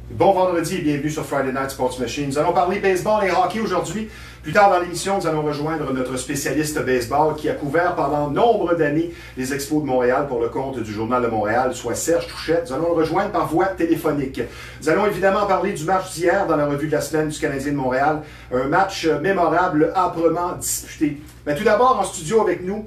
Bon vendredi et bienvenue sur Friday Night Sports Machine. Nous allons parler baseball et hockey aujourd'hui. Plus tard dans l'émission, nous allons rejoindre notre spécialiste baseball qui a couvert pendant nombre d'années les Expos de Montréal pour le compte du Journal de Montréal, soit Serge Touchette. Nous allons le rejoindre par voie téléphonique. Nous allons évidemment parler du match d'hier dans la revue de la semaine du Canadien de Montréal. Un match mémorable, âprement disputé. Mais tout d'abord, en studio avec nous,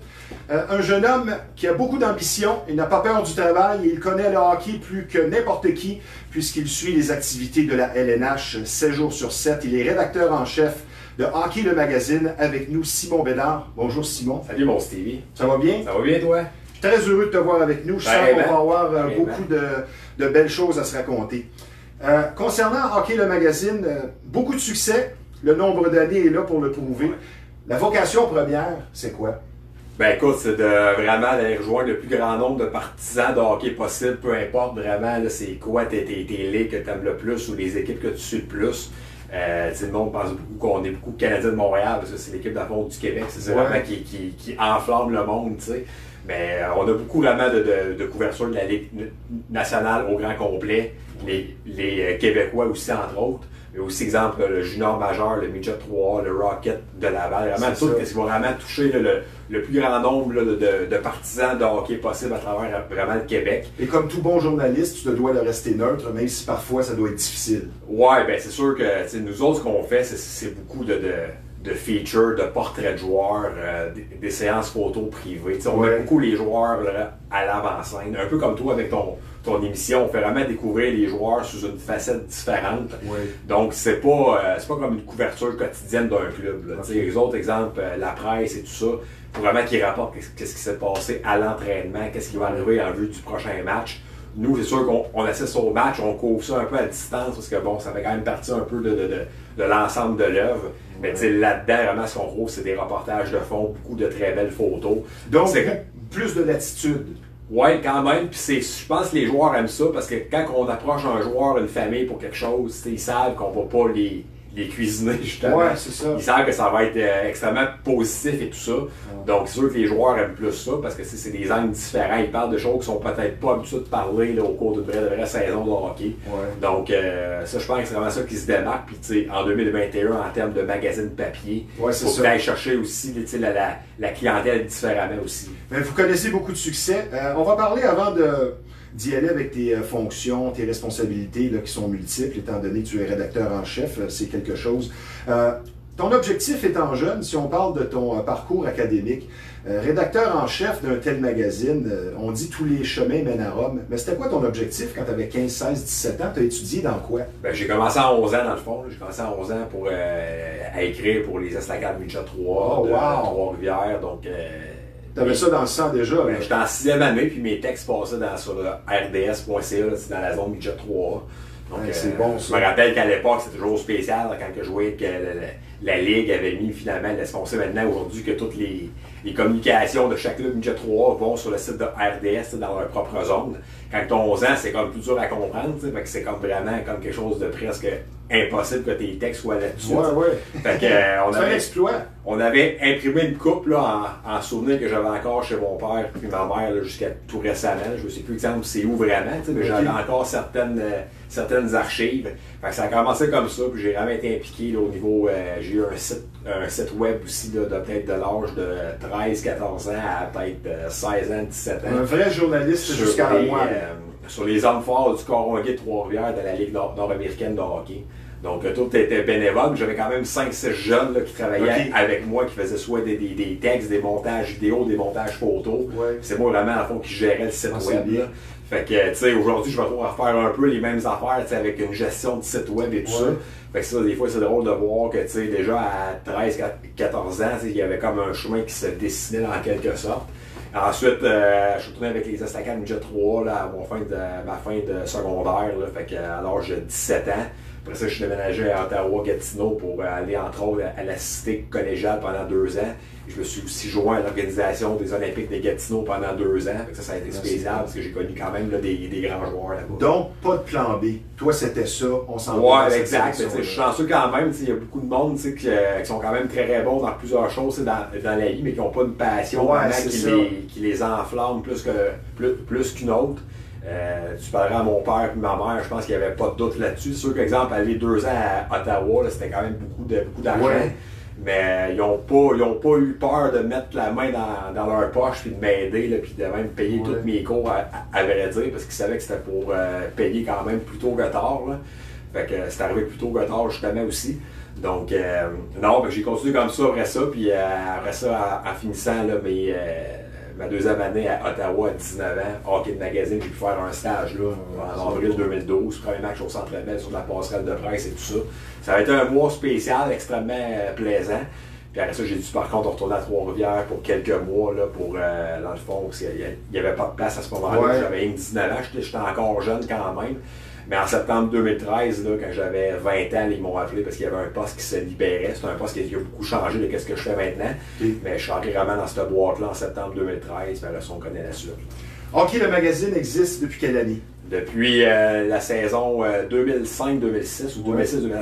un jeune homme qui a beaucoup d'ambition, il n'a pas peur du travail et il connaît le hockey plus que n'importe qui puisqu'il suit les activités de la LNH 7 jours sur 7. Il est rédacteur en chef de Hockey le magazine. Avec nous, Simon Bédard. Bonjour Simon. Salut mon Stevie. Ça va bien? Ça va bien toi? Je suis très heureux de te voir avec nous. Je sens qu'on va avoir beaucoup de belles choses à se raconter. Concernant Hockey le magazine, beaucoup de succès. Le nombre d'années est là pour le prouver. Ouais. La vocation première, c'est quoi? Ben écoute, c'est de vraiment aller rejoindre le plus grand nombre de partisans de hockey possible, peu importe vraiment c'est quoi tes ligues que tu aimes le plus ou les équipes que tu suis le plus. Le monde pense beaucoup qu'on est beaucoup Canadiens de Montréal, parce que c'est l'équipe d'avant du Québec, c'est vraiment qui enflamme le monde, tu sais. Mais on a beaucoup vraiment de couverture de la Ligue nationale au grand complet, les Québécois aussi entre autres. Mais aussi, exemple, le junior majeur, le midget 3, le Rocket de Laval, vraiment tout ce qui va vraiment toucher le plus grand nombre de partisans de hockey possible à travers vraiment le Québec. Et comme tout bon journaliste, tu te dois de rester neutre, même si parfois ça doit être difficile. Ouais, ben c'est sûr que nous autres, ce qu'on fait, c'est beaucoup de features, de portraits de joueurs, des séances photos privées. On met beaucoup les joueurs là, à l'avant-scène, un peu comme toi avec ton émission. On fait vraiment découvrir les joueurs sous une facette différente. Donc, c'est pas comme une couverture quotidienne d'un club. Les autres exemples, la presse et tout ça, pour vraiment qu'ils rapportent qu'est-ce qui s'est passé à l'entraînement, qu'est-ce qui va arriver en vue du prochain match. Nous, c'est sûr qu'on assiste au match, on couvre ça un peu à distance, parce que bon, ça fait quand même partie un peu de l'ensemble de l'œuvre. Mais là-dedans, vraiment, ce qu'on trouve, c'est des reportages de fond, beaucoup de très belles photos. Donc, c'est plus de latitude. Oui, quand même. Puis je pense que les joueurs aiment ça, parce que quand on approche un joueur, une famille pour quelque chose, ils savent qu'on va pas les cuisiner, justement. Ouais, c'est ça. Ils savent que ça va être extrêmement positif et tout ça. Donc, c'est sûr que les joueurs aiment plus ça parce que c'est des angles différents. Ils parlent de choses qui sont peut-être pas habitués de parler là, au cours d'une vraie saison de hockey. Donc, ça, je pense que c'est vraiment ça qui se démarque. Puis, tu sais, en 2021, en termes de magazine papier, il faut aller chercher aussi la clientèle différemment aussi. Mais vous connaissez beaucoup de succès. On va parler avant d'y aller avec tes fonctions, tes responsabilités là, qui sont multiples, étant donné que tu es rédacteur en chef, c'est quelque chose. Ton objectif étant jeune, si on parle de ton parcours académique, rédacteur en chef d'un tel magazine, on dit tous les chemins mènent à Rome, mais c'était quoi ton objectif quand tu avais 15, 16, 17 ans? Tu as étudié dans quoi? Ben, j'ai commencé à 11 ans dans le fond. J'ai commencé à 11 ans à écrire pour les Estacades Midget 3 de Trois-Rivières. Donc, t'avais ça dans le sang déjà? Ben, j'étais en 6e année, puis mes textes passaient sur le rds.ca, dans la zone Midget 3. Donc, c'est bon, ça. Je me rappelle qu'à l'époque, c'était toujours spécial quand je jouais que la Ligue avait mis finalement, laisse penser maintenant aujourd'hui que toutes les communications de chaque club Midget 3 vont sur le site de RDS dans leur propre zone. Quand tu as 11 ans, c'est comme plus dur à comprendre, c'est comme vraiment comme quelque chose de presque impossible que tes textes soient là-dessus. Fait que, on avait imprimé une coupe là, en souvenir que j'avais encore chez mon père et ma mère jusqu'à tout récemment. Je ne sais plus exactement c'est où vraiment, mais j'avais encore certaines archives. Fait que ça a commencé comme ça, puis j'ai vraiment été impliqué là, au niveau. J'ai eu un site web aussi là, de peut-être de l'âge de 13-14 ans à peut-être 16 ans, 17 ans. Un vrai journaliste jusqu'à moi. Sur les hommes forts du Coronguay de Trois-Rivières de la Ligue nord-américaine de hockey. Donc, tout était bénévole. J'avais quand même 5-6 jeunes là, qui travaillaient avec moi, qui faisaient soit des textes, des montages vidéo, des montages photos. C'est moi vraiment, en fond, qui gérais le site web. Là. Fait que, tu sais, aujourd'hui, je vais pouvoir faire un peu les mêmes affaires, tu sais, avec une gestion de site web et tout ça. Fait que ça, des fois, c'est drôle de voir que, tu sais, déjà à 13-14 ans, il y avait comme un chemin qui se dessinait en quelque sorte. Ensuite, je suis retourné avec les Estacades Midget 3 là, à ma fin de secondaire, là, fait que, à l'âge de 17 ans. Après ça, je suis déménagé à Ottawa-Gatineau pour aller, entre autres, à la cité collégiale pendant 2 ans. Et je me suis aussi joint à l'organisation des Olympiques de Gatineau pendant 2 ans. Fait que ça a été spécial parce que j'ai connu quand même là, des grands joueurs là-bas. Donc, pas de plan B. Toi, c'était ça. On s'en va. Ouais, exact. Je suis chanceux quand même. Il y a beaucoup de monde qui sont quand même très bons dans plusieurs choses dans la vie, mais qui n'ont pas une passion qui les enflamme plus qu'une autre. Tu parleras à mon père et ma mère, je pense qu'il n'y avait pas de doute là-dessus. C'est sûr qu'exemple, aller 2 ans à Ottawa, c'était quand même beaucoup d'argent. Ouais. Mais ils n'ont pas eu peur de mettre la main dans leur poche puis de m'aider, puis de même payer tous mes cours à vrai dire, parce qu'ils savaient que c'était pour payer quand même plus tôt que tard. Là. Fait que c'est arrivé plus tôt que tard justement aussi. Donc non, j'ai continué comme ça après ça, puis après ça, en finissant là, ma 2e année à Ottawa à 19 ans, hockey de magazine, j'ai pu faire un stage là, en avril 2012, premier match au Centre Bell sur la passerelle de presse et tout ça. Ça a été un mois spécial, extrêmement plaisant. Puis après ça, j'ai dû par contre retourner à Trois-Rivières pour quelques mois, là, pour, dans le fond, parce qu'il n'y avait pas de place à ce moment-là. Ouais. J'avais 19 ans, j'étais encore jeune quand même. Mais en septembre 2013, là, quand j'avais 20 ans, ils m'ont appelé parce qu'il y avait un poste qui se libérait. C'est un poste qui a beaucoup changé de ce que je fais maintenant. Mais je suis entré vraiment dans cette boîte-là en septembre 2013. Puis là, on connaît la suite. Hockey le magazine existe depuis quelle année? Depuis la saison 2005-2006 ou 2006-2007,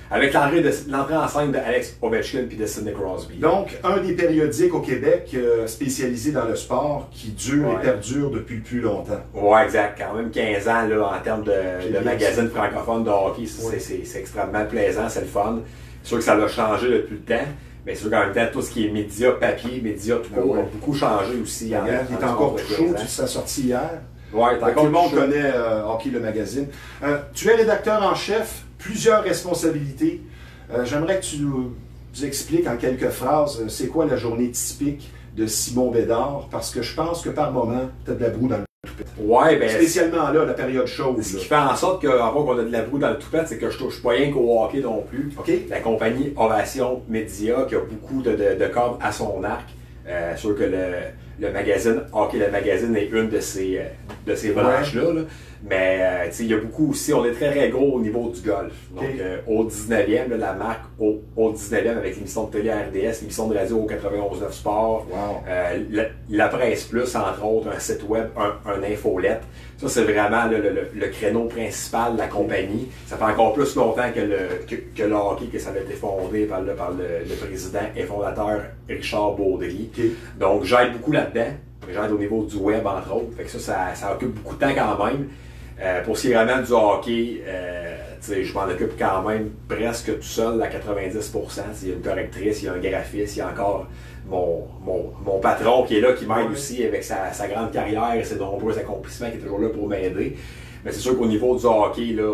avec l'entrée en scène d'Alex Ovechkin et de Sidney Crosby. Donc, un des périodiques au Québec spécialisé dans le sport qui dure et perdure depuis le plus longtemps. Oui, exact. Quand même 15 ans là, en termes de magazine francophone de hockey, c'est extrêmement plaisant, c'est le fun. C'est sûr que ça a changé depuis le temps. Mais c'est sûr qu'en même temps, tout ce qui est médias, papier, médias, tout court, a beaucoup changé aussi. Il est encore tout chaud, tu sais, sorti hier. Ouais, tout le monde connaît Hockey le magazine. Tu es rédacteur en chef, plusieurs responsabilités. J'aimerais que tu nous expliques en quelques phrases c'est quoi la journée typique de Simon Bédard, parce que je pense que par moment, tu as de la broue dans le toupette. Ouais, ben, spécialement là, la période chaude. Ce qui fait en sorte qu'avant qu'on a de la broue dans le toupette, c'est que je touche pas rien qu'au hockey non plus. Okay. La compagnie Ovation Média, qui a beaucoup de cordes à son arc. Sûr que le magazine, Hockey le magazine est une de ces branches-là. Là. Mais il y a beaucoup aussi, on est très gros au niveau du golf. Donc au 19e, là, la marque au 19e avec l'émission de télé RDS, l'émission de radio au 91.9 Sport, la Presse Plus, entre autres, un site web, un infolette. Ça, c'est vraiment le créneau principal de la compagnie. Ça fait encore plus longtemps que le hockey que ça avait été fondé par le président et fondateur Richard Baudry. Donc, j'aide beaucoup là-dedans. J'aide au niveau du web, entre autres. Fait que ça occupe beaucoup de temps quand même. Pour ce qui est vraiment du hockey, je m'en occupe quand même presque tout seul à 90%. Il y a une correctrice, il y a un graphiste, il y a encore mon patron qui est là, qui m'aide aussi avec sa grande carrière et ses nombreux accomplissements, qui est toujours là pour m'aider. Mais c'est sûr qu'au niveau du hockey, là,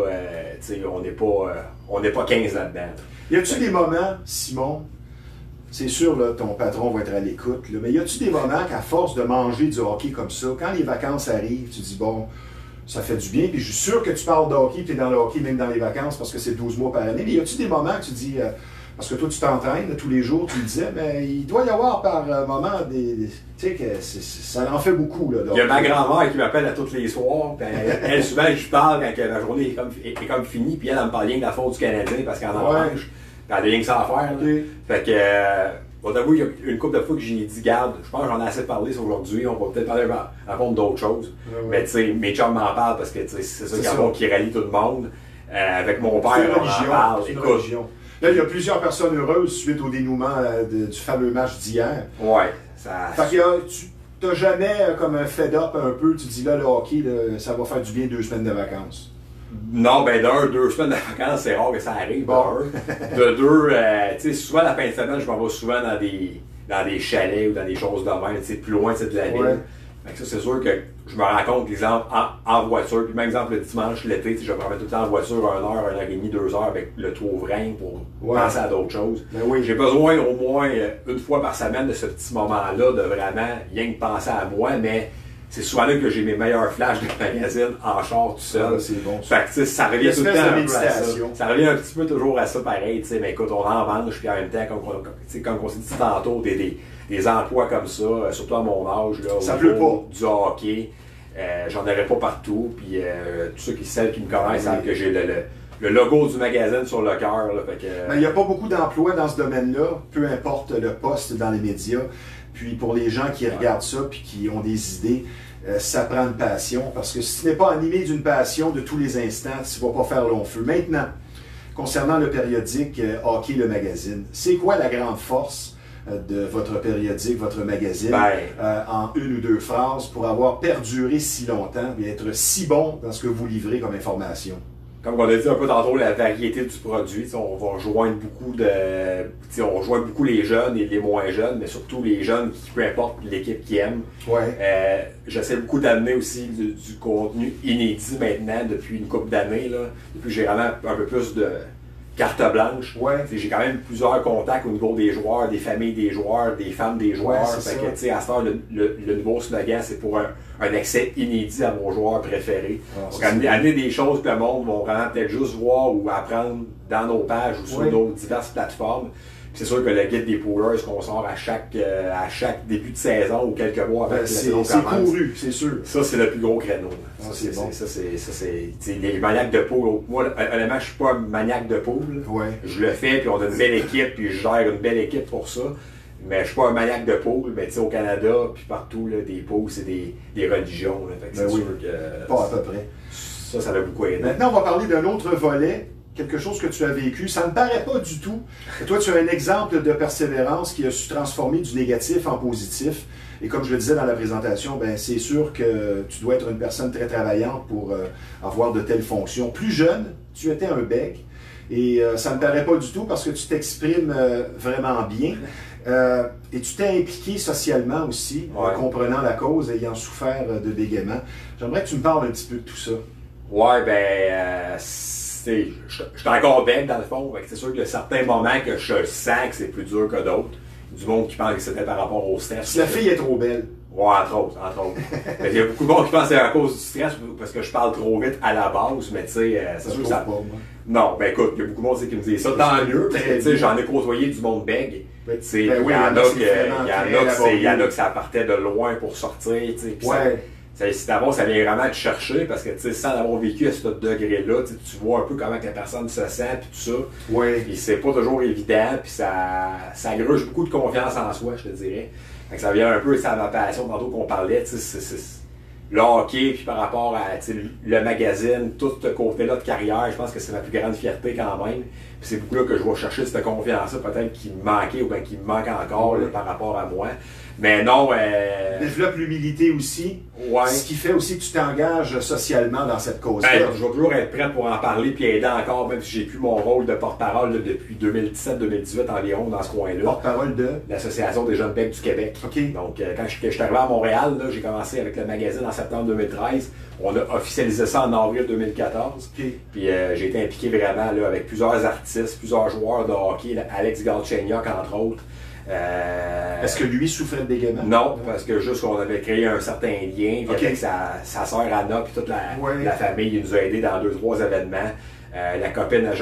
on n'est pas 15 là-dedans. Y a-tu des moments, Simon, c'est sûr, là, ton patron va être à l'écoute, mais y a-tu des moments qu'à force de manger du hockey comme ça, quand les vacances arrivent, tu dis bon, ça fait du bien, puis je suis sûr que tu parles de hockey, tu es dans le hockey même dans les vacances parce que c'est 12 mois par année, mais y a-tu des moments que tu dis, parce que toi tu t'entraînes tous les jours, tu me disais, mais il doit y avoir par moment tu sais que ça en fait beaucoup. Là, il y a ma grand-mère qui m'appelle à tous les soirs, puis elle souvent je parle quand la journée est comme finie, puis elle me parle rien de la faute du Canadien parce qu'elle en mange, puis elle a rien que ça à faire. Fait que... Bon, d'abord, il y a une couple de fois que j'ai dit, garde, je pense que j'en ai assez parlé aujourd'hui, on va peut-être parler à fond d'autres choses. Mais tu sais, mes chums m'en parlent parce que c'est ça qui rallie tout le monde. Avec mon père, on en parle. Écoute. Là, il y a plusieurs personnes heureuses suite au dénouement du fameux match d'hier. Ouais. Fait que tu n'as jamais comme un fed-up un peu, tu dis là, le hockey, là, ça va faire du bien 2 semaines de vacances. Non, ben deux semaines de vacances, c'est rare que ça arrive. Bon. De deux, tu sais, souvent la fin de semaine, je m'en vais souvent dans des chalets ou dans des choses de même, tu sais, plus loin de la ville. Fait que ça, c'est sûr que je me rends compte, exemple, en voiture, puis même exemple le dimanche, l'été, je vais prendre tout le temps en voiture 1 heure, 1 heure et demie, 2 heures avec le Touvrain pour penser à d'autres choses. Ben oui. J'ai besoin au moins une fois par semaine de ce petit moment-là de vraiment rien que penser à moi, mais c'est souvent là que j'ai mes meilleurs flashs de magazine en char tout seul. C'est bon. Fait que ça revient tout le temps un peu à ça. Ça revient un petit peu toujours à ça pareil, tu sais, mais écoute, on en mange, puis en même temps, comme on s'est dit tantôt, des emplois comme ça, surtout à mon âge, là, ça pleut pas. Du hockey, j'en aurais pas partout, puis tous ceux qui me connaissent savent que j'ai le logo du magazine sur le cœur. Il n'y a pas beaucoup d'emplois dans ce domaine-là, peu importe le poste dans les médias. Puis pour les gens qui regardent ça puis qui ont des idées, ça prend une passion. Parce que si tu n'es pas animé d'une passion de tous les instants, tu ne vas pas faire long feu. Maintenant, concernant le périodique Hockey le magazine, c'est quoi la grande force de votre périodique, votre magazine, en une ou deux phrases pour avoir perduré si longtemps et être si bon dans ce que vous livrez comme information? Comme on a dit un peu tantôt, la variété du produit, on va rejoindre on rejoint beaucoup les jeunes et les moins jeunes, mais surtout les jeunes qui, peu importe l'équipe qui aime. Ouais. J'essaie beaucoup d'amener aussi du contenu inédit maintenant depuis une couple d'années. Depuis que j'ai vraiment un peu plus de carte blanche. Ouais. J'ai quand même plusieurs contacts au niveau des joueurs, des familles des joueurs, des femmes des joueurs. Ouais, fait que, à cette heure, le nouveau slogan, c'est pour un accès inédit à vos joueurs préférés. Donc, amener des choses que le monde va vraiment peut-être juste voir ou apprendre dans nos pages ou sur nos diverses plateformes. C'est sûr que le guide des poolers qu'on sort à chaque début de saison ou quelques mois avant que la saison commence. C'est couru, c'est sûr. Ça, c'est le plus gros créneau. C'est bon. Ça, c'est les maniaques de pool. Moi, honnêtement, je suis pas un maniaque de pool. Ouais. Je le fais, puis on a une belle équipe, puis je gère une belle équipe pour ça. Mais je suis pas un maniaque de pool. Mais au Canada, puis partout, là, des pools, c'est des religions. Fait que c'est sûr que... Pas à peu près. Ça va beaucoup aider. Maintenant, on va parler d'un autre volet. Quelque chose que tu as vécu, ça ne paraît pas du tout. Toi, tu as un exemple de persévérance qui a su transformer du négatif en positif. Et comme je le disais dans la présentation, ben, c'est sûr que tu dois être une personne très travaillante pour avoir de telles fonctions. Plus jeune, tu étais un bec. Et ça ne paraît pas du tout parce que tu t'exprimes vraiment bien. Et tu t'es impliqué socialement aussi, comprenant la cause, ayant souffert de bégaiement. J'aimerais que tu me parles un petit peu de tout ça. Ouais, je suis encore bête dans le fond. C'est sûr qu'il y a certains moments que je sens que c'est plus dur que d'autres. Du monde qui pense que c'était par rapport au stress. La fille est trop belle. Ouais, entre autres. Il y a beaucoup de monde qui pense que c'est à cause du stress parce que je parle trop vite à la base, mais tu sais, c'est sûr que ça. Non, écoute, il y a beaucoup de monde qui me dit ça, tant mieux. J'en ai côtoyé du monde bègue. Il y en a que ça partait de loin pour sortir. C'est d'abord, ça vient vraiment te chercher parce que sans avoir vécu à ce degré-là, tu vois un peu comment que la personne se sent et tout ça. Puis c'est pas toujours évident, puis ça gruge beaucoup de confiance en soi, je te dirais. Fait que ça vient un peu, à ma passion tantôt qu'on parlait, le hockey, puis par rapport à le magazine, tout ce côté-là de carrière, je pense que c'est ma plus grande fierté quand même. Puis c'est beaucoup là que je vais chercher cette confiance-là, peut-être qui me manquait ou bien qui me manque encore là, par rapport à moi. Mais non. Développe l'humilité aussi. Ce qui fait aussi que tu t'engages socialement dans cette cause-là. Je vais toujours être prêt pour en parler puis aider encore, même si j'ai plus mon rôle de porte-parole depuis 2017-2018 environ dans ce coin-là. Porte-parole de l'Association des jeunes becs du Québec. Donc, quand je suis arrivé à Montréal, j'ai commencé avec le magazine en septembre 2013. On a officialisé ça en avril 2014. Puis j'ai été impliqué vraiment là, avec plusieurs artistes, plusieurs joueurs de hockey, Alex Galchenyuk entre autres. Est-ce que lui souffrait de bégaiement? Non, parce que juste qu'on avait créé un certain lien avec sa sœur Anna puis toute la famille, il nous a aidés dans 2-3 événements. La copine à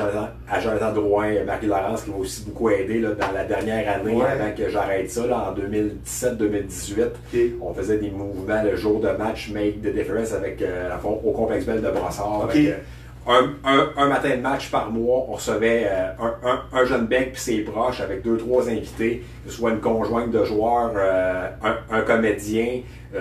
Jonathan Drouin, Marie-Laurence, qui m'a aussi beaucoup aidé là, dans la dernière année avant que j'arrête ça, là, en 2017-2018. On faisait des mouvements le jour de match Make the Difference avec au complexe Bell de Brossard. Un matin de match par mois, on recevait un jeune bec puis ses proches avec 2-3 invités, que ce soit une conjointe de joueurs, un comédien,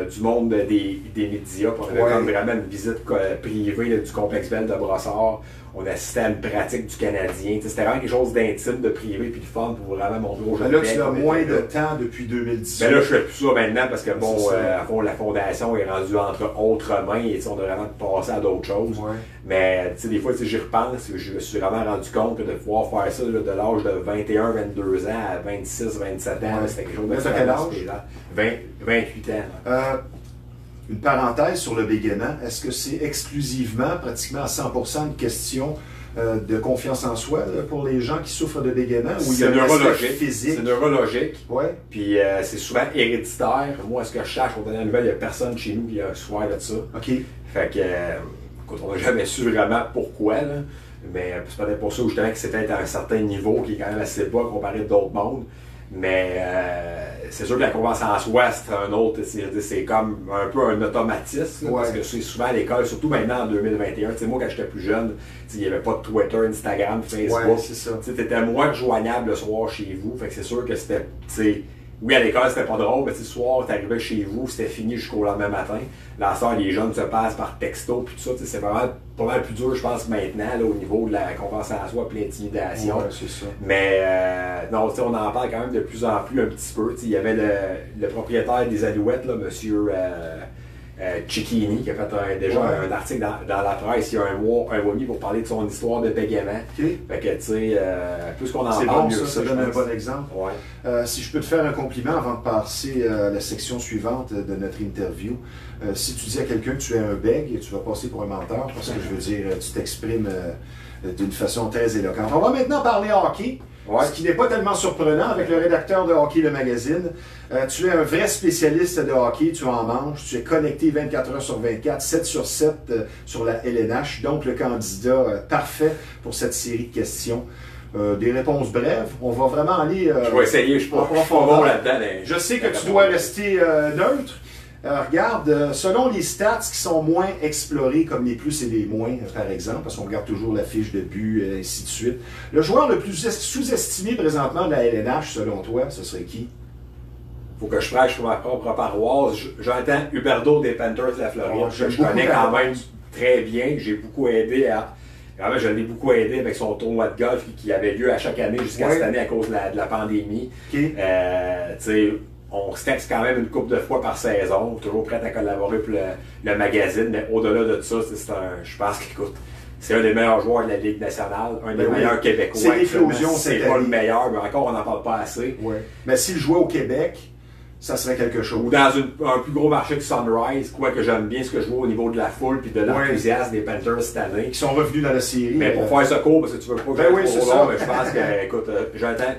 du monde des médias. On avait comme vraiment une visite privée là, du complexe Bell de Brossard. On assistait à une pratique du Canadien. C'était vraiment quelque chose d'intime, de privé puis de fun pour vraiment montrer aux jeunes. Là, tu as moins de temps depuis 2018. Là, je fais plus ça maintenant parce que à fond, la fondation est rendue entre autres mains et on a vraiment passé à d'autres choses. Mais des fois, j'y repense, je me suis vraiment rendu compte que de pouvoir faire ça là, de l'âge de 21-22 ans à 26-27 ans, c'était quelque chose de très spécial. 28 ans. Une parenthèse sur le bégaiement, est-ce que c'est exclusivement, pratiquement à 100% une question de confiance en soi là, pour les gens qui souffrent de bégaiement ou il y a un aspect physique? C'est neurologique. Puis c'est souvent héréditaire. Moi, ce que je cherche, aux dernières nouvelles, il n'y a personne chez nous qui a souffert de ça. Fait que, écoute, on n'a jamais su vraiment pourquoi. Là. Mais c'est peut-être pour ça justement que c'était à un certain niveau qui est quand même assez bas comparé à d'autres mondes. Mais c'est sûr que la confiance en soi, c'est un autre, c'est comme un peu un automatisme, parce que c'est souvent à l'école, surtout maintenant en 2021. Moi, quand j'étais plus jeune, il n'y avait pas de Twitter, Instagram, Facebook. Tu étais moins joignable le soir chez vous. Fait que c'est sûr que c'était Oui, à l'école, c'était pas drôle, mais ce soir, t'arrivais chez vous, c'était fini jusqu'au lendemain matin. Là, ça, les jeunes se passent par texto, puis tout ça, c'est vraiment pas mal plus dur, je pense, maintenant, là, au niveau de la confiance en soi et l'intimidation. Ouais, c'est ça. Mais non, on en parle quand même de plus en plus un petit peu. Il y avait le propriétaire des Alouettes, là, monsieur Cicchini, qui a fait déjà un article dans la presse il y a un mois et demi pour parler de son histoire de bégaiement. Okay. Fait que, tu sais, plus qu'on en parle, bon, mieux ça donne un bon exemple. Ouais. Si je peux te faire un compliment avant de passer à la section suivante de notre interview, si tu dis à quelqu'un que tu es un bègue, tu vas passer pour un menteur, parce que je veux dire, tu t'exprimes d'une façon très éloquente. On va maintenant parler hockey. Ouais. Ce qui n'est pas tellement surprenant avec le rédacteur de Hockey Le Magazine. Tu es un vrai spécialiste de hockey, tu en manges, tu es connecté 24 heures sur 24, 7 sur 7 sur la LNH, donc le candidat parfait pour cette série de questions. Des réponses brèves. On va vraiment aller. Je vais essayer, je suis pas bon là-dedans. Je sais que tu dois rester neutre. Regarde, selon les stats qui sont moins explorés, comme les plus et les moins, par exemple, parce qu'on regarde toujours la fiche de but, et ainsi de suite, le joueur le plus sous-estimé présentement de la LNH, selon toi, ce serait qui? Faut que je prêche pour ma propre paroisse. J'entends Huberdeau des Panthers de la Floride. Je connais quand même très bien. J'ai beaucoup aidé à... Vraiment, je l'ai beaucoup aidé avec son tournoi de golf qui avait lieu à chaque année jusqu'à cette année à cause de la pandémie. Okay. On se texte quand même une couple de fois par saison, toujours prêt à collaborer pour le magazine, mais au-delà de ça, je pense qu'écoute, c'est un des meilleurs joueurs de la Ligue nationale, un des meilleurs Québécois. C'est l'éclosion, c'est pas le meilleur, mais encore on n'en parle pas assez. Ouais. Mais s'il jouait au Québec, ça serait quelque chose. Ou dans un plus gros marché que Sunrise, quoique j'aime bien ce que je vois au niveau de la foule puis de l'enthousiasme des Panthers cette année. Qui sont revenus dans la série. Mais pour faire ce cours, parce que tu veux pas que je trop long, mais je pense que, écoute, j'entends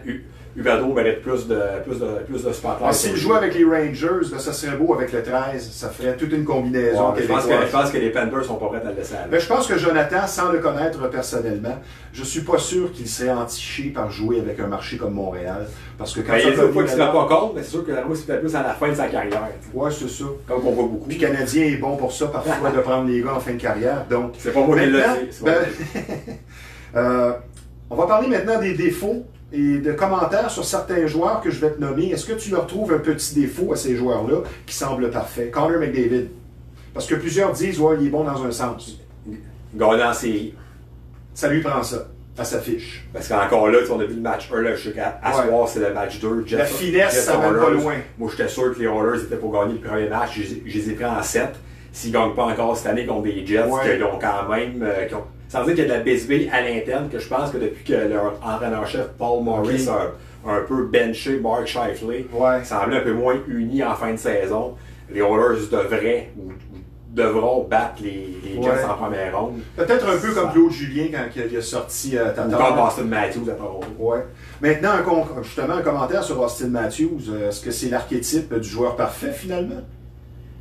Huberdeau mérite plus de spotlight. S'il jouait avec les Rangers, là, ça serait beau avec le 13, ça ferait toute une combinaison. Je pense que les Panthers sont pas prêts à le laisser aller. Mais je pense que Jonathan, sans le connaître personnellement, je suis pas sûr qu'il serait entiché par jouer avec un marché comme Montréal. Parce que quand il y a des fois qu'il ne serait pas contre, mais c'est sûr que la c'est peut-être plus à la fin de sa carrière. Ouais, c'est ça. Comme on voit beaucoup. Puis le Canadien est bon pour ça, parfois, de prendre les gars en fin de carrière. Donc, c'est pas moi qui l'ai dit. On va parler maintenant des défauts et de commentaires sur certains joueurs que je vais te nommer. Est-ce que tu leur trouves un petit défaut à ces joueurs-là qui semblent parfaits? Connor McDavid. Parce que plusieurs disent, ouais, il est bon dans un sens. Gagner en série. Ça lui prend ça, à sa fiche. Parce qu'encore là, on a vu le match 1, là, je sais qu'à soir, c'est le match 2. La finesse, ça mène pas loin. Moi, j'étais sûr que les Oilers étaient pour gagner le premier match. Je les ai pris en 7. S'ils ne gagnent pas encore cette année contre des Jets, qu'ils ont quand même... sans dire qu'il y a de la bisbille à l'interne, que je pense que depuis que leur entraîneur-chef Paul Maurice a un peu benché Mark Scheifele, semblait un peu moins uni en fin de saison. Les Oilers devront battre les Jets en première ronde. Peut-être un peu comme Claude Julien quand il a sorti Tatar. Ou comme Austin Matthews à Toronto. Ouais. Maintenant, justement, un commentaire sur Austin Matthews. Est-ce que c'est l'archétype du joueur parfait finalement?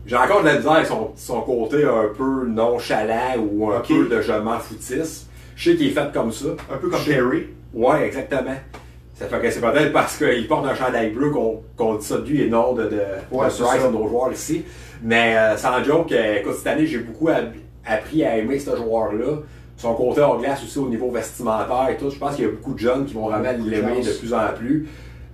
J'ai encore de la misère avec son côté un peu nonchalant ou un peu de je m'en foutisse. Je sais qu'il est fait comme ça. Un peu comme Perry. Ouais, exactement. Ça fait que c'est peut-être parce qu'il porte un chandail bleu qu'on dit ça de lui et non de Price et nos joueurs ici. Mais sans joke, écoute, cette année, j'ai beaucoup appris à aimer ce joueur-là. Son côté hors glace aussi au niveau vestimentaire et tout. Je pense qu'il y a beaucoup de jeunes qui vont vraiment l'aimer de plus en plus.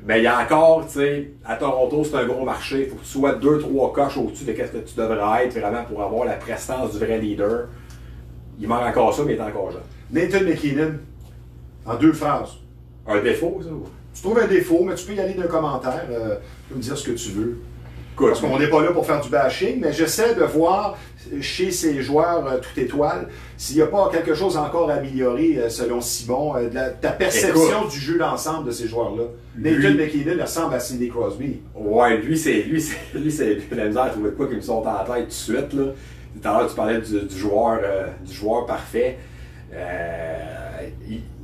Mais il y a encore, tu sais, à Toronto, c'est un gros marché. Il faut que tu sois 2-3 coches au-dessus de ce que tu devrais être vraiment pour avoir la prestance du vrai leader. Il manque encore ça, mais il est encore jeune. Nathan McKinnon, en 2 phrases. Un défaut, ça? Tu trouves un défaut, mais tu peux y aller d'un commentaire. Tu peux me dire ce que tu veux. Good. Parce qu'on n'est pas là pour faire du bashing, mais j'essaie de voir chez ces joueurs tout étoile s'il n'y a pas quelque chose encore à améliorer selon Simon, ta perception du jeu d'ensemble de ces joueurs-là. Nathan McKinnon ressemble à Sidney Crosby. Ouais, lui c'est la misère à trouver de quoi qui me sont en tête tout de suite. Là. Tout à l'heure, tu parlais du joueur parfait.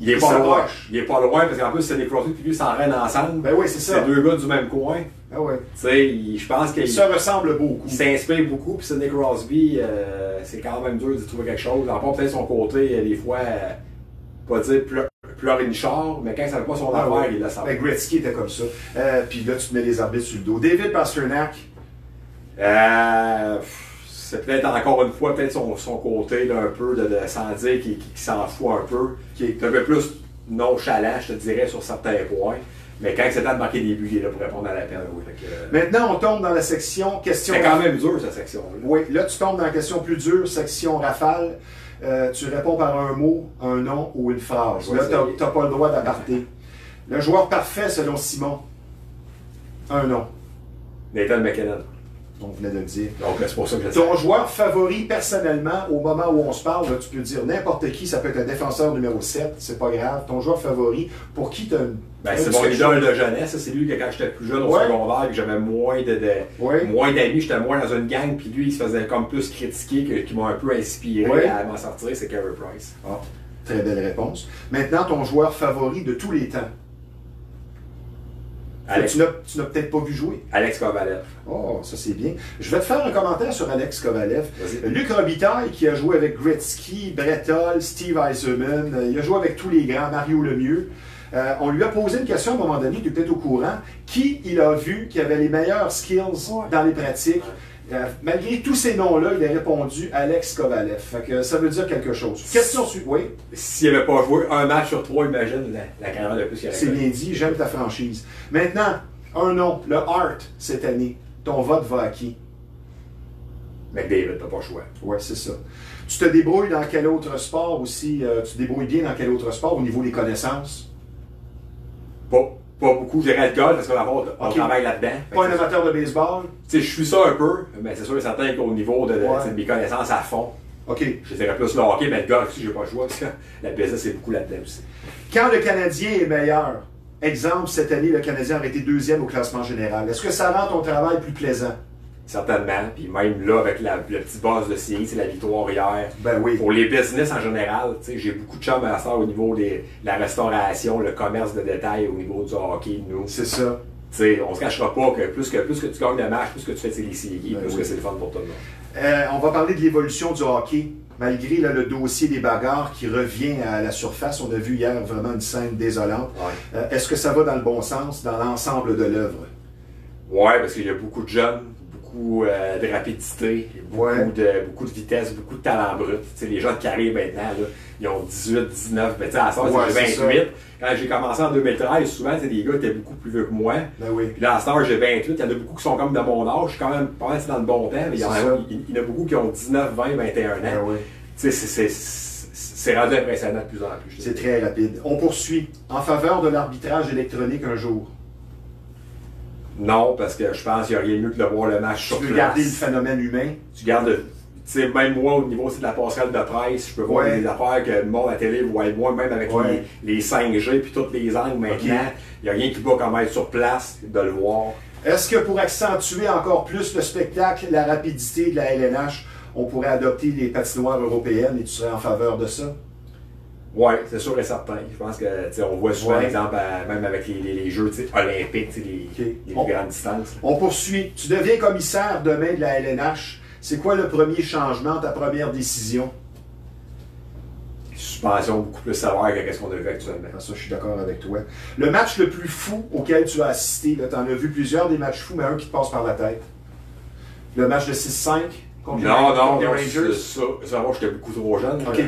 Il est pas loin. Il est pas loin parce qu'en plus, Sidney Crosby et lui s'entraînent ensemble. Ben oui, c'est ça. C'est 2 gars du même coin. Ah ouais. Tu sais, je pense qu'il se ressemble beaucoup. Il s'inspire beaucoup. Puis Sidney Crosby, c'est quand même dur de trouver quelque chose. En part peut-être son côté, des fois, pas dire pleurnichard, mais quand ça ne fait pas son affaire, il le sent. Ben, Gretzky était comme ça. Puis là, tu te mets les arbitres sur le dos. David Pastrnak. C'est peut-être encore une fois peut-être son côté là, un peu sans dire qu'il s'en fout un peu, qui est un peu plus nonchalant, je te dirais, sur certains points. Mais quand c'est temps de marquer des buts, il est là pour répondre à l'appel. Oui. Maintenant, on tombe dans la section question. C'est quand même dur, cette section-là. Oui, là, tu tombes dans la question plus dure, section rafale. Tu réponds par un mot, un nom ou une phrase. Là, tu n'as pas le droit d'aparter. Le joueur parfait, selon Simon. Un nom. Nathan McKinnon. On venait de le dire. Donc, c'est pour ça que je Ton joueur favori, personnellement, au moment où on se parle, là, tu peux dire n'importe qui, ça peut être un défenseur numéro 7, c'est pas grave. Ton joueur favori, pour qui tu as une. C'est mon idole de jeunesse. C'est lui que quand j'étais plus jeune au secondaire, que j'avais moins d'amis, j'étais moins dans une gang, puis lui, il se faisait comme plus critiquer, qui m'a un peu inspiré à m'en sortir, c'est Carey Price. Ah, très belle réponse. Maintenant, ton joueur favori de tous les temps. Tu n'as peut-être pas vu jouer. Alex Kovalev. Oh, ça c'est bien. Je vais te faire un commentaire sur Alex Kovalev. Luc Robitaille, qui a joué avec Gretzky, Brettol, Steve Yzerman, il a joué avec tous les grands, Mario Lemieux. On lui a posé une question à un moment donné, tu es peut-être au courant, qui il a vu qui avait les meilleurs skills dans les pratiques. Malgré tous ces noms-là, il a répondu Alex Kovalev. Fait que ça veut dire quelque chose. Question suivante. Oui. S'il n'avait pas joué un match sur 3, imagine la carrière de plus qu'il avait. C'est bien dit, j'aime ta franchise. Maintenant, un nom, le Hart cette année. Ton vote va à qui? McDavid, t'as pas le choix. Oui, c'est ça. Tu te débrouilles dans quel autre sport aussi? Tu te débrouilles bien dans quel autre sport au niveau des connaissances? Pas beaucoup, je dirais le golf, parce qu'on travaille là-dedans. Pas un amateur de baseball? Je suis ça un peu, mais c'est sûr et certain qu'au niveau de mes connaissances à fond, je dirais plus le hockey, mais le golf aussi, j'ai pas le choix, parce que la business, c'est beaucoup là-dedans aussi. Quand le Canadien est meilleur, exemple, cette année, le Canadien aurait été deuxième au classement général, est-ce que ça rend ton travail plus plaisant? Certainement. Puis même là, avec le petit boss de série, c'est la victoire hier. Ben oui. Pour les business en général, j'ai beaucoup de chums à ça au niveau de la restauration, le commerce de détail au niveau du hockey, nous. C'est ça. On se cachera pas que plus que tu gagnes de match, plus que tu fais les séries, plus que c'est le fun pour tout le monde. On va parler de l'évolution du hockey. Malgré le dossier des bagarres qui revient à la surface, on a vu hier vraiment une scène désolante. Ouais. Est-ce que ça va dans le bon sens, dans l'ensemble de l'œuvre? Oui, parce qu'il y a beaucoup de jeunes, beaucoup de rapidité, beaucoup de vitesse, beaucoup de talent brut. Les jeunes qui arrivent maintenant, là, ils ont 18, 19, mais à ça, j'ai 28. Quand j'ai commencé en 2013, souvent, des gars étaient beaucoup plus vieux que moi. Ben oui. Puis là, à cette heure, j'ai 28. Il y en a beaucoup qui sont comme de mon âge. Je suis quand même pas mal dans le bon temps, mais il y en a beaucoup qui ont 19, 20, 21 ans. Ben oui. C'est rendu impressionnant de plus en plus. C'est très rapide. On poursuit. En faveur de l'arbitrage électronique un jour? Non, parce que je pense qu'il n'y a rien de mieux que de voir le match sur place. Tu veux garder le phénomène humain? Tu gardes, même moi, au niveau de la passerelle de presse, je peux voir des affaires que le monde à la télé voit moins, même avec les 5G puis tous les angles maintenant. Il n'y a rien qui va comme être sur place, de le voir. Est-ce que pour accentuer encore plus le spectacle, la rapidité de la LNH, on pourrait adopter les patinoires européennes et tu serais en faveur de ça? Oui, c'est sûr et certain. Je pense que on voit souvent l'exemple même avec les Jeux olympiques, les grandes distances. On poursuit. Tu deviens commissaire demain de la LNH. C'est quoi le premier changement, ta première décision? Suspension beaucoup plus sévère que ce qu'on a vu actuellement. Ah, ça, je suis d'accord avec toi. Le match le plus fou auquel tu as assisté, tu en as vu plusieurs des matchs fous, mais un qui te passe par la tête. Le match de 6-5 contre les Rangers? Ça, j'étais beaucoup trop jeune. Okay.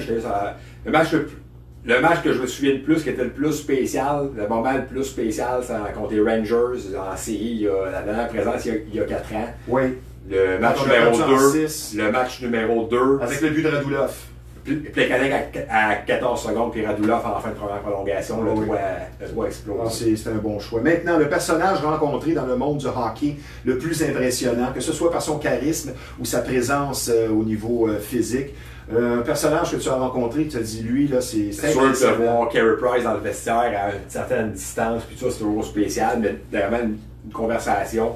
Le match que je me souviens le plus, qui était le plus spécial, le moment le plus spécial, c'est contre les Rangers en série, la dernière présence il y a 4 ans. Oui. Le match numéro 2. Le match numéro 2. Avec le but de Radulov. Puis le Canadien à 14 secondes, puis Radulov en fin de première prolongation, le doigt explose. C'est un bon choix. Maintenant, le personnage rencontré dans le monde du hockey le plus impressionnant, que ce soit par son charisme ou sa présence au niveau physique, un personnage que tu as rencontré, tu as dit, lui, là, c'est sûr de voir Carey Price dans le vestiaire à une certaine distance, puis ça, c'est toujours spécial, mais vraiment une conversation,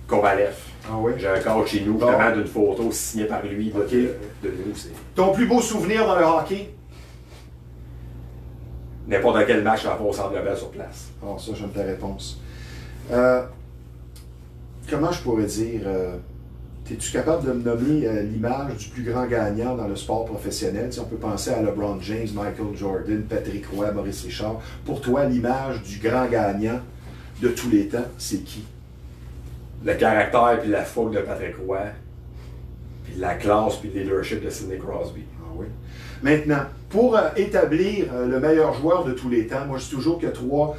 Kovalev. Ah oui? J'ai un cadre chez nous, justement, d'une photo signée par lui de nous. Ton plus beau souvenir dans le hockey? N'importe quel match à au Centre Bell sur place. Ah, ça, j'aime ta réponse. Comment je pourrais dire... es-tu capable de me nommer l'image du plus grand gagnant dans le sport professionnel? On peut penser à LeBron James, Michael Jordan, Patrick Roy, Maurice Richard. Pour toi, l'image du grand gagnant de tous les temps, c'est qui? Le caractère puis la fougue de Patrick Roy, puis la classe puis le leadership de Sidney Crosby. Ah oui. Maintenant, pour établir le meilleur joueur de tous les temps, moi je dis toujours qu'il y a 3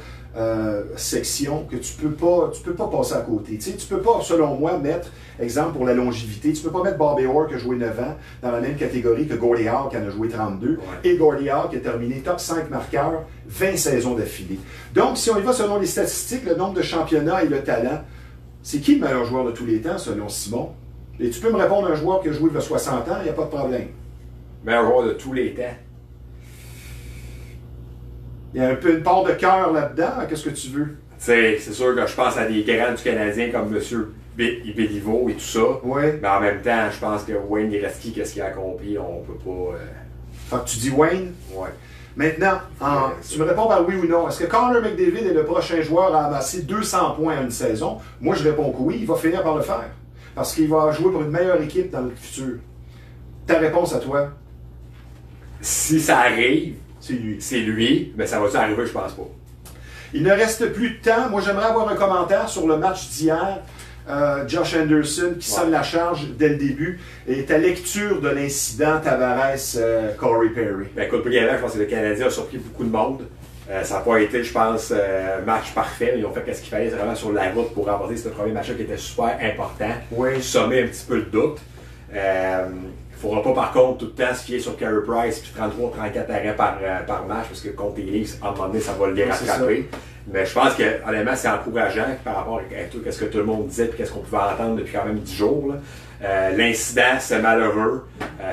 sections que tu peux pas passer à côté. Tu sais, tu peux pas, selon moi, mettre, exemple pour la longévité, tu peux pas mettre Bobby Orr qui a joué 9 ans dans la même catégorie que Gordie Howe qui en a joué 32 et Gordie Howe qui a terminé top 5 marqueur 20 saisons d'affilée. Donc, si on y va selon les statistiques, le nombre de championnats et le talent, c'est qui le meilleur joueur de tous les temps selon Simon? Et tu peux me répondre un joueur qui a joué il y a 60 ans, il n'y a pas de problème. Meilleur joueur de tous les temps. Il y a un peu une part de cœur là-dedans. Qu'est-ce que tu veux? C'est sûr que je pense à des grands du Canadien comme M. Béliveau et tout ça. Oui. Mais en même temps, je pense que Wayne Gretzky, qu'est-ce qu'il a accompli, on peut pas... Fait que tu dis Wayne? Ouais. Maintenant, tu me réponds par oui ou non. Est-ce que Connor McDavid est le prochain joueur à amasser 200 points en une saison? Moi, je réponds que oui. Il va finir par le faire. Parce qu'il va jouer pour une meilleure équipe dans le futur. Ta réponse à toi? Si ça arrive, c'est lui. C'est lui, mais ça va-tu arriver, je pense pas. Il ne reste plus de temps. Moi, j'aimerais avoir un commentaire sur le match d'hier. Josh Anderson qui sonne la charge dès le début. Et ta lecture de l'incident Tavares-Corey Perry. Ben, écoute, pour je pense que le Canadien a surpris beaucoup de monde. Ça n'a pas été, je pense, match parfait. Ils ont fait ce qu'il fallait vraiment sur la route pour remporter ce premier match-là qui était super important. Oui. Sommer un petit peu le doute. Il ne faudra pas, par contre, tout le temps se fier sur Carey Price puis 33-34 arrêts par match parce que contre les Leafs, à un moment donné, ça va les rattraper. Mais je pense que, honnêtement, c'est encourageant par rapport à tout ce que tout le monde disait et ce qu'on pouvait entendre depuis quand même 10 jours. L'incident, c'est malheureux.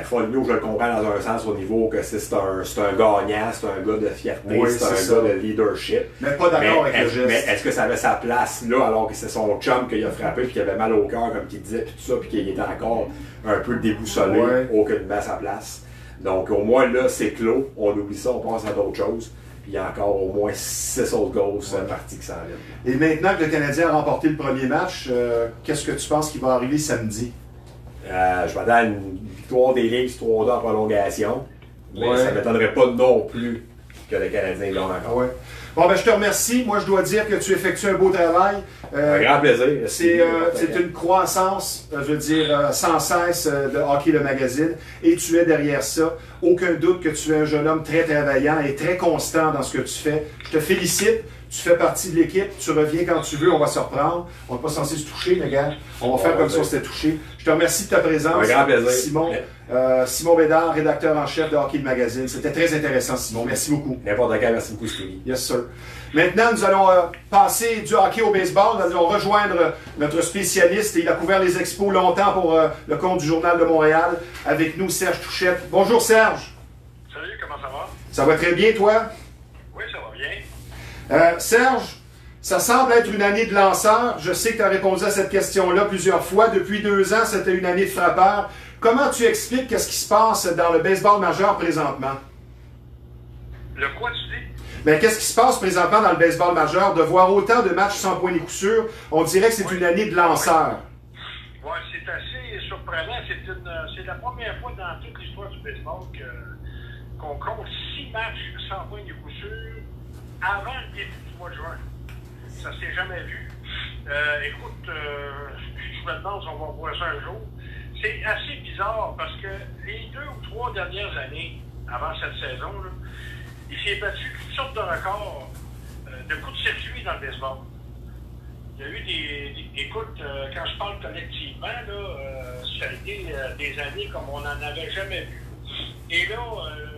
Foligno, je le comprends dans un sens au niveau que c'est un gagnant, c'est un gars de fierté, c'est un gars de leadership. Mais pas d'accord avec le geste. Mais est-ce que ça avait sa place là alors que c'est son chum qui a frappé puis qui avait mal au cœur, comme il disait, puis tout ça, puis qu'il était encore un peu déboussolé, aucunement à sa place. Donc au moins là, c'est clos, on oublie ça, on passe à d'autres choses. Puis il y a encore au moins 6 autres grosses parties qui s'en viennent. Et maintenant que le Canadien a remporté le premier match, qu'est-ce que tu penses qui va arriver samedi? Je m'attends à une victoire des Leafs 3-2 en prolongation. Mais ça ne m'étonnerait pas non plus que le Canadien gagne encore. Ouais. Bon, ben, je te remercie. Moi, je dois dire que tu effectues un beau travail. Un grand plaisir. C'est une croissance, je veux dire, sans cesse de Hockey le magazine. Et tu es derrière ça. Aucun doute que tu es un jeune homme très travaillant et très constant dans ce que tu fais. Je te félicite. Tu fais partie de l'équipe, tu reviens quand tu veux, on va se reprendre. On n'est pas censé se toucher, mais gars, on va faire comme si on s'était touché. Je te remercie de ta présence. Un grand plaisir. Simon Bédard, rédacteur en chef de Hockey le magazine. C'était très intéressant, Simon. Merci beaucoup. N'importe quand, merci beaucoup, Stevie. Yes, sir. Maintenant, nous allons passer du hockey au baseball. Nous allons rejoindre notre spécialiste. Il a couvert les expos longtemps pour le compte du Journal de Montréal. Avec nous, Serge Touchette. Bonjour, Serge. Salut, comment ça va? Ça va très bien, toi? Oui, ça va bien. Serge, ça semble être une année de lanceur. Je sais que tu as répondu à cette question-là plusieurs fois. Depuis 2 ans, c'était une année de frappeur. Comment tu expliques qu'est-ce qui se passe dans le baseball majeur présentement? Le quoi, tu dis? Ben, qu'est-ce qui se passe présentement dans le baseball majeur? De voir autant de matchs sans point ni coup sûr, on dirait que c'est une année de lanceur. Oui, c'est assez surprenant. C'est la première fois dans toute l'histoire du baseball qu'on compte 6 matchs sans point ni coup sûr avant le début du mois de juin. Ça s'est jamais vu. Écoute, je me demande si on va voir ça un jour. C'est assez bizarre parce que les 2 ou 3 dernières années, avant cette saison, là, il s'est battu toutes sortes de records de coups de circuit dans le baseball. Il y a eu écoute, quand je parle collectivement, là, ça a été des années comme on n'en avait jamais vu. Et là,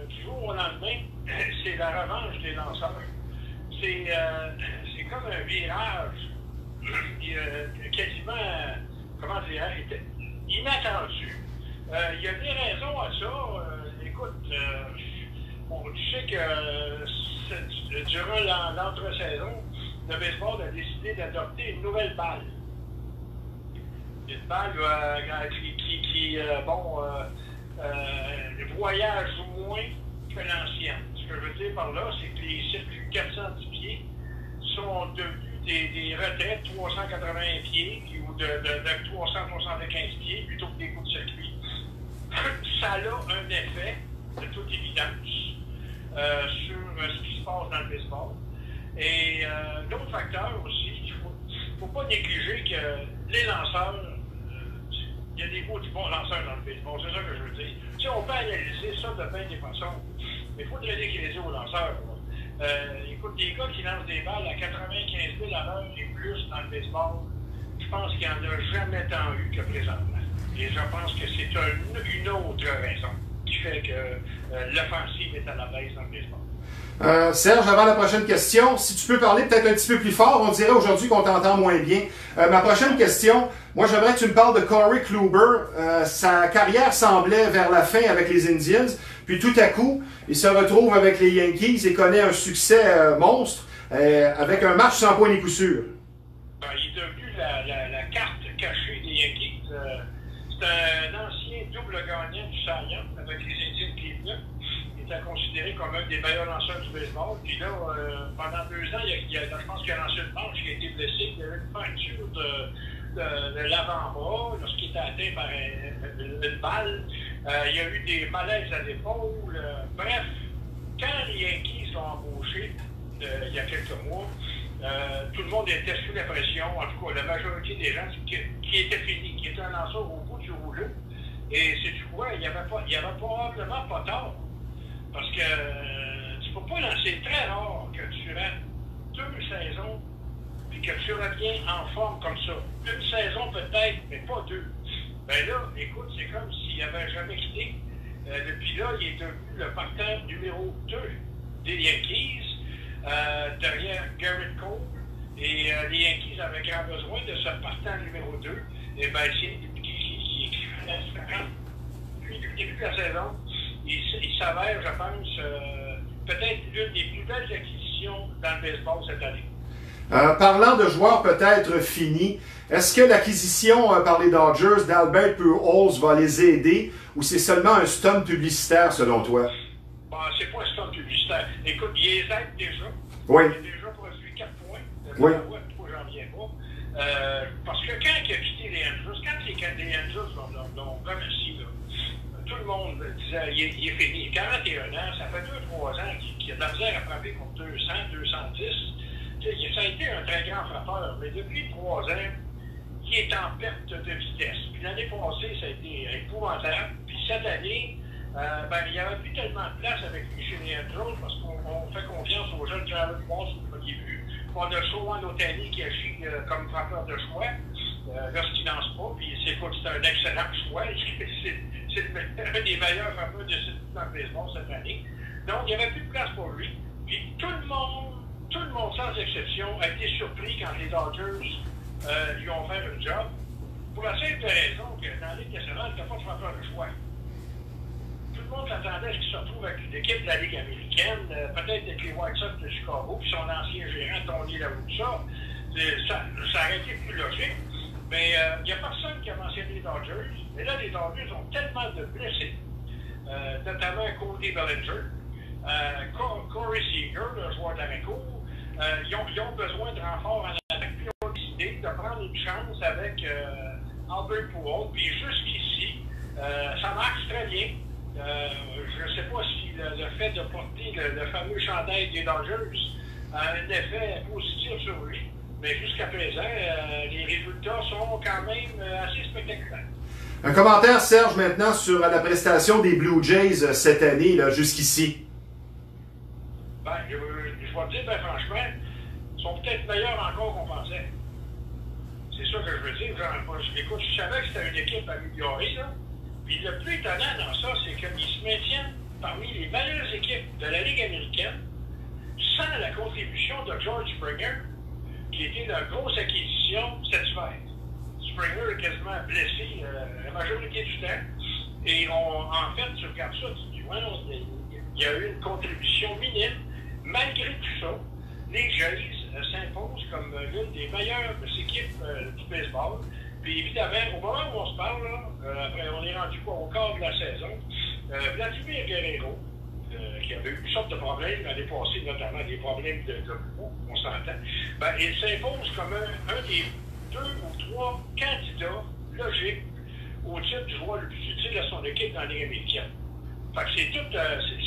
du jour au lendemain, c'est la revanche des lanceurs. C'est comme un virage quasiment, comment dire, inattendu. Il y a des raisons à ça. Écoute, tu sais que durant l'entre-saison, le baseball a décidé d'adopter une nouvelle balle. Une balle qui voyage moins que l'ancienne. Ce que je veux dire par là, c'est que les circuits 410 pieds sont devenus des retraites 380 pieds ou de 375 pieds plutôt que des coups de circuit. Ça a un effet, de toute évidence, sur ce qui se passe dans le baseball. Et d'autres facteurs aussi, il ne faut pas négliger que les lanceurs, il y a des bons lanceurs dans le baseball, c'est ça que je veux dire. Tu sais, on peut analyser ça de bien des façons, mais il faut donner crédit aux lanceurs. Écoute, des gars qui lancent des balles à 95 000 à l'heure et plus dans le baseball, je pense qu'il n'y en a jamais tant eu que présentement. Et je pense que c'est une autre raison qui fait que l'offensive est à la baisse dans le baseball. Serge, avant la prochaine question, si tu peux parler peut-être un petit peu plus fort, on dirait aujourd'hui qu'on t'entend moins bien. Ma prochaine question, moi j'aimerais que tu me parles de Corey Kluber. Sa carrière semblait vers la fin avec les Indians, puis tout à coup, il se retrouve avec les Yankees et connaît un succès monstre, avec un match sans point ni coup sûr. Ben, il est devenu la carte cachée des Yankees. C'est un ancien double gagnant du Cy Young avec les Indians de Cleveland. Il était considéré comme un des meilleurs lanceurs du baseball. Puis là, pendant 2 ans, je pense qu'il a lancé une manche, il a été blessé, il a eu une fracture de l'avant-bras lorsqu'il était atteint par une balle. Il y a eu des malaises à l'épaule. Bref, quand les Yankees l'ont embauché il y a quelques mois, tout le monde était sous la pression, en tout cas la majorité des gens qui étaient finis, qui étaient un lanceur au bout du rouleau. Et sais-tu quoi, il y avait probablement pas tort. Parce que tu peux pas lancer, c'est très rare que tu rates 2 saisons puis que tu reviens en forme comme ça. Une saison peut-être, mais pas 2. Ben là, écoute, c'est comme s'il n'avait jamais quitté. Depuis là, il est devenu le partant numéro 2 des Yankees, derrière Garrett Cole. Et les Yankees avaient grand besoin de ce partant numéro 2. Et bien, c'est qui fait la différence. Puis, depuis le début de la saison, il s'avère, je pense, peut-être l'une des plus belles acquisitions dans le baseball cette année. Parlant de joueurs peut-être finis, est-ce que l'acquisition par les Dodgers d'Albert Pujols va les aider ou c'est seulement un stunt publicitaire selon toi? Bon, c'est pas un stunt publicitaire. Écoute, il les aide déjà. Oui. Il a déjà produit 4 points. Oui. Pourquoi j'en viens pas? Parce que quand il a quitté les Angels, quand les Angels l'ont remercié, tout le monde disait il est fini. 41 ans, ça fait 2-3 ans qu'il a de la misère à frapper contre 200, 210. Ça a été un très grand frappeur, mais depuis 3 ans, il est en perte de vitesse. Puis l'année passée, ça a été épouvantable. Puis cette année, il n'y avait plus tellement de place avec lui chez les Angels parce qu'on fait confiance aux jeunes Travis Moss au premier but. On a Shohei Ohtani qui agit comme frappeur de choix lorsqu'il ne lance pas. Puis c'est un excellent choix. C'est un des meilleurs frappeurs de dans le baseball cette année. Donc, il n'y avait plus de place pour lui. Puis tout le monde, sans exception, a été surpris quand les Dodgers lui ont fait un job. Pour la simple raison que dans la Ligue nationale, il n'y a pas de frappeur de choix. Tout le monde s'attendait à ce qu'il se retrouve avec une équipe de la Ligue américaine, peut-être avec les White Sox de Chicago, puis son ancien gérant, Tony La Russa. Ça aurait été plus logique. Mais il n'y a personne qui a mentionné les Dodgers. Mais là, les Dodgers ont tellement de blessés, notamment Cody Bellinger, Corey Seager, le joueur d'Areco. Ils ont besoin de renforts en attaque. Puis ils ont décidé de prendre une chance avec Albert Pujols. Puis jusqu'ici, ça marche très bien. Je ne sais pas si le fait de porter le fameux chandail des Dodgers a un effet positif sur lui. Mais jusqu'à présent, les résultats sont quand même assez spectaculaires. Un commentaire, Serge, maintenant sur la prestation des Blue Jays cette année, là, jusqu'ici. Ben, je vais te dire, franchement, ils sont peut-être meilleurs encore qu'on pensait. C'est ça que je veux dire. Écoute, je savais que c'était une équipe améliorée, là. Puis le plus étonnant dans ça, c'est qu'ils se maintiennent parmi les meilleures équipes de la Ligue américaine sans la contribution de George Springer, qui était la grosse acquisition cet hiver. Springer est quasiment blessé la majorité du temps. Et en fait, tu regardes ça, tu dis, ouais, il y a eu une contribution minime. Malgré tout ça, les Jays s'imposent comme l'une des meilleures équipes du baseball. Puis évidemment, au moment où on se parle, là, après on est rendu au quart de la saison, Vladimir Guerrero, qui avait eu toutes sortes de problèmes l'année passée, notamment des problèmes de mouvement, on s'entend, il s'impose comme un des 2 ou 3 candidats logiques au titre du joueur le plus utile à son équipe dans la Ligue américaine. Fait que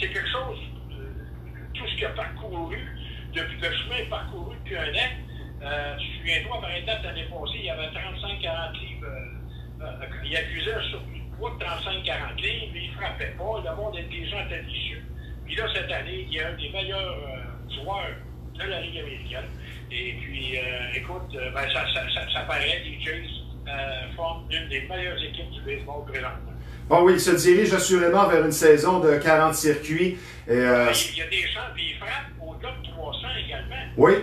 c'est quelque chose, tout ce qu'il a parcouru, depuis le chemin parcouru depuis 1 an. Tu te souviens-toi, par exemple, l'année passée, il y avait 35-40 livres il accusait un surplus de poids de 35-40 livres, mais il ne frappait pas. Le monde intelligent était déçu. Puis là, cette année, il y a un des meilleurs joueurs de la Ligue américaine. Et puis, écoute, ben, ça paraît, les Jays forment une des meilleures équipes du baseball présentement. Bon, oui, il se dirige assurément vers une saison de 40 circuits. Il y a des champs, puis il frappe au-delà de 300 également. Oui.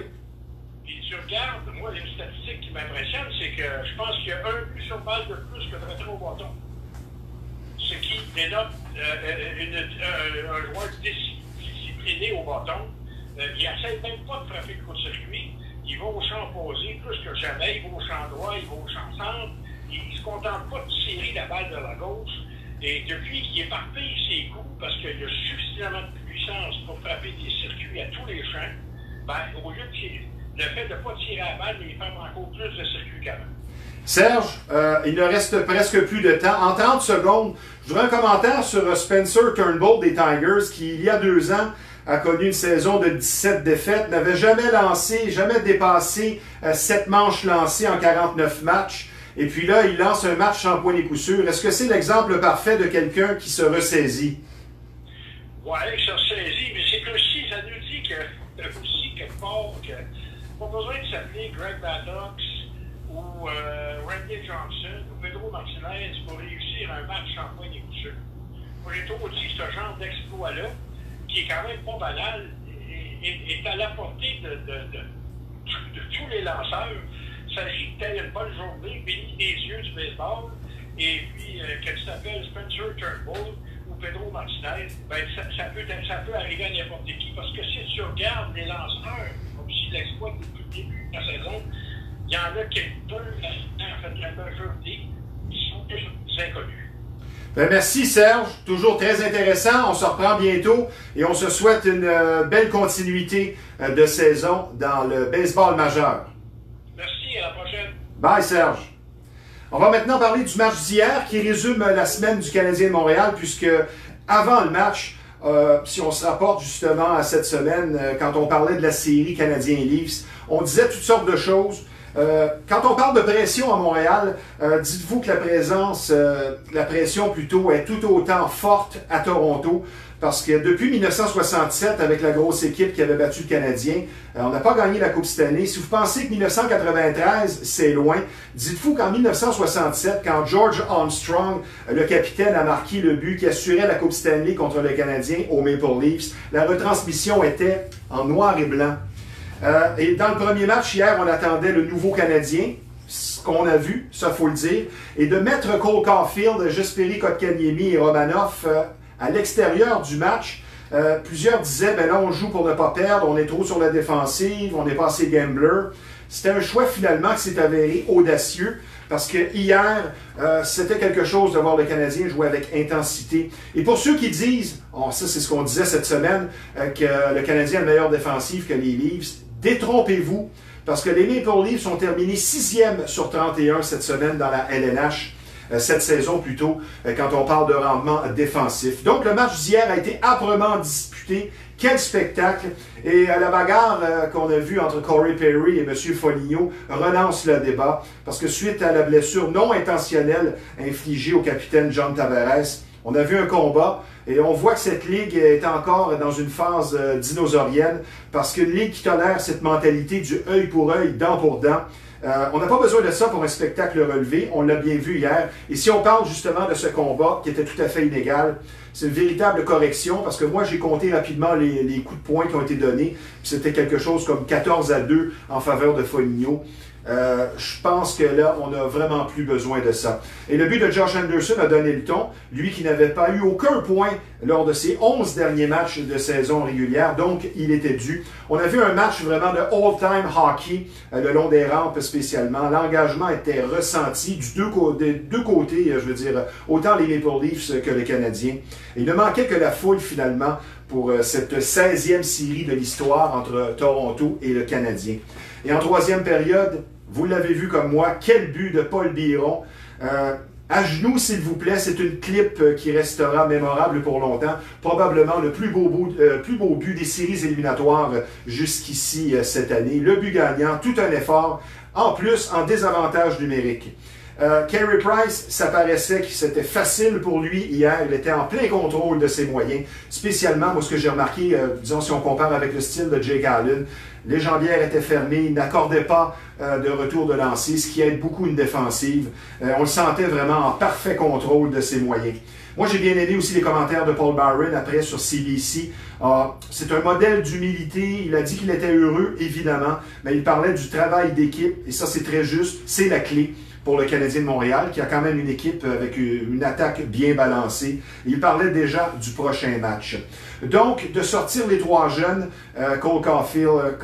Puis tu regardes, moi, une statistique qui m'impressionne, c'est que je pense qu'il y a un but sur balle de plus que de retrait au bâton. Ce qui dénote un joueur discipliné au bâton. Il n'essaie même pas de frapper le coup de circuit. Il va au champ opposé plus que jamais. Il va au champ droit, il va au champ centre. Il ne se contente pas de tirer la balle de la gauche. Et depuis qu'il éparpille ses coups, parce qu'il y a suffisamment de puissance pour frapper des circuits à tous les champs, ben, au lieu de le fait de ne pas tirer la balle, il fait encore plus de circuits qu'avant. Serge, il ne reste presque plus de temps. En 30 secondes, je voudrais un commentaire sur Spencer Turnbull des Tigers qui, il y a 2 ans, a connu une saison de 17 défaites, n'avait jamais lancé, jamais dépassé 7 manches lancées en 49 matchs. Et puis là, il lance un match sans point et coup sûr. Est-ce que c'est l'exemple parfait de quelqu'un qui se ressaisit? Oui, il se ressaisit, mais c'est aussi, ça nous dit que, aussi, quelque part, que pas besoin de s'appeler Greg Maddux ou Randy Johnson ou Pedro Martinez pour réussir un match sans point et coup sûr. Moi, j'ai toujours dit ce genre d'exploit-là, qui est quand même pas banal, est à la portée de tous les lanceurs. Il s'agit de telle une bonne journée, béni des yeux du baseball, et puis que tu t'appelles Spencer Turnbull ou Pedro Martinez, ben, ça peut arriver à n'importe qui, parce que si tu regardes les lanceurs, comme si l'exploit depuis le début de la saison, il y en a quelques-uns, en fait, la majorité, qui sont des inconnus. Ben merci Serge, toujours très intéressant. On se reprend bientôt et on se souhaite une belle continuité de saison dans le baseball majeur. Merci, à la prochaine. Bye Serge. On va maintenant parler du match d'hier qui résume la semaine du Canadien de Montréal puisque avant le match, si on se rapporte justement à cette semaine, quand on parlait de la série Canadien-Leafs, on disait toutes sortes de choses. Quand on parle de pression à Montréal, dites-vous que la pression plutôt est tout autant forte à Toronto parce que depuis 1967, avec la grosse équipe qui avait battu le Canadien, on n'a pas gagné la Coupe cette année. Si vous pensez que 1993, c'est loin, dites-vous qu'en 1967, quand George Armstrong, le capitaine, a marqué le but qui assurait la Coupe Stanley contre le Canadien au Maple Leafs, la retransmission était en noir et blanc. Et dans le premier match, hier, on attendait le nouveau Canadien, ce qu'on a vu, ça faut le dire, et de mettre Cole Caulfield, Jesperi Kotkaniemi et Romanov à l'extérieur du match. Plusieurs disaient, ben là, on joue pour ne pas perdre, on est trop sur la défensive, on n'est pas assez gambler. C'était un choix finalement qui s'est avéré audacieux, parce que hier, c'était quelque chose de voir le Canadien jouer avec intensité. Et pour ceux qui disent, ça c'est ce qu'on disait cette semaine, que le Canadien a une meilleure défensive que les Leafs, détrompez-vous, parce que les Maple Leafs ont terminé 6e sur 31 cette semaine dans la LNH, cette saison plutôt, quand on parle de rendement défensif. Donc le match d'hier a été âprement disputé. Quel spectacle! Et la bagarre qu'on a vue entre Corey Perry et M. Foligno relance le débat, parce que suite à la blessure non intentionnelle infligée au capitaine John Tavares, on a vu un combat et on voit que cette ligue est encore dans une phase dinosaurienne parce qu'une ligue qui tolère cette mentalité du œil pour œil, dent pour dent, on n'a pas besoin de ça pour un spectacle relevé, on l'a bien vu hier. Et si on parle justement de ce combat qui était tout à fait inégal, c'est une véritable correction parce que moi j'ai compté rapidement les coups de poing qui ont été donnés. C'était quelque chose comme 14-2 en faveur de Foligno. Je pense que là, on n'a vraiment plus besoin de ça. Et le but de Josh Anderson a donné le ton, lui qui n'avait pas eu aucun point lors de ses 11 derniers matchs de saison régulière, donc il était dû. On a vu un match vraiment de all-time hockey, le long des rampes spécialement. L'engagement était ressenti des deux côtés, je veux dire, autant les Maple Leafs que les Canadiens. Et il ne manquait que la foule finalement pour cette 16e série de l'histoire entre Toronto et le Canadien. Et en troisième période, vous l'avez vu comme moi, quel but de Paul Biron. À genoux, s'il vous plaît, c'est une clip qui restera mémorable pour longtemps. Probablement le plus beau but des séries éliminatoires jusqu'ici cette année. Le but gagnant, tout un effort, en plus en désavantage numérique. Carey Price, ça paraissait que c'était facile pour lui hier. Il était en plein contrôle de ses moyens. Spécialement, moi, ce que j'ai remarqué, disons, si on compare avec le style de Jake Allen, les jambières étaient fermées, il n'accordait pas de retour de lancer, ce qui aide beaucoup une défensive. On le sentait vraiment en parfait contrôle de ses moyens. Moi, j'ai bien aimé aussi les commentaires de Paul Byron après sur CBC. C'est un modèle d'humilité. Il a dit qu'il était heureux, évidemment, mais il parlait du travail d'équipe, et ça, c'est très juste. C'est la clé pour le Canadien de Montréal, qui a quand même une équipe avec une attaque bien balancée. Il parlait déjà du prochain match. Donc, de sortir les trois jeunes, Cole Caulfield,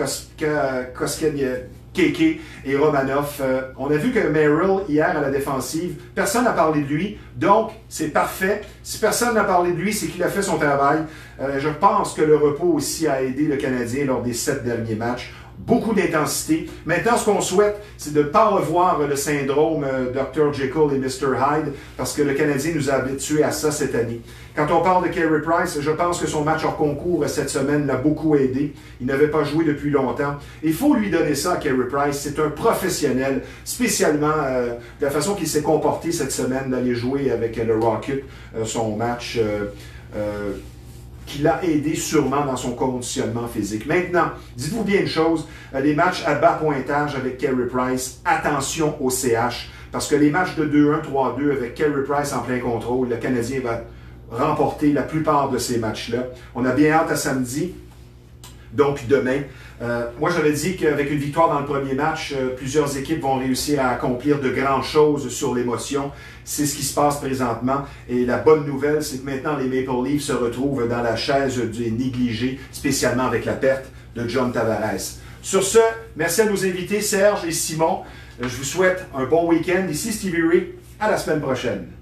Keke et Romanov. On a vu que Merrill, hier, à la défensive, personne n'a parlé de lui, donc c'est parfait. Si personne n'a parlé de lui, c'est qu'il a fait son travail. Je pense que le repos aussi a aidé le Canadien lors des 7 derniers matchs. Beaucoup d'intensité. Maintenant, ce qu'on souhaite, c'est de ne pas revoir le syndrome Dr. Jekyll et Mr. Hyde, parce que le Canadien nous a habitués à ça cette année. Quand on parle de Carey Price, je pense que son match hors concours cette semaine l'a beaucoup aidé. Il n'avait pas joué depuis longtemps. Il faut lui donner ça à Carey Price. C'est un professionnel, spécialement de la façon qu'il s'est comporté cette semaine d'aller jouer avec le Rocket, son match qui l'a aidé sûrement dans son conditionnement physique. Maintenant, dites-vous bien une chose, les matchs à bas pointage avec Carey Price, attention au CH, parce que les matchs de 2-1, 3-2 avec Carey Price en plein contrôle, le Canadien va remporter la plupart de ces matchs-là. On a bien hâte à samedi, donc demain. Moi, j'avais dit qu'avec une victoire dans le premier match, plusieurs équipes vont réussir à accomplir de grandes choses sur l'émotion. C'est ce qui se passe présentement. Et la bonne nouvelle, c'est que maintenant, les Maple Leafs se retrouvent dans la chaise des négligés, spécialement avec la perte de John Tavares. Sur ce, merci à nos invités, Serge et Simon. Je vous souhaite un bon week-end. Ici Stevie Ray. À la semaine prochaine.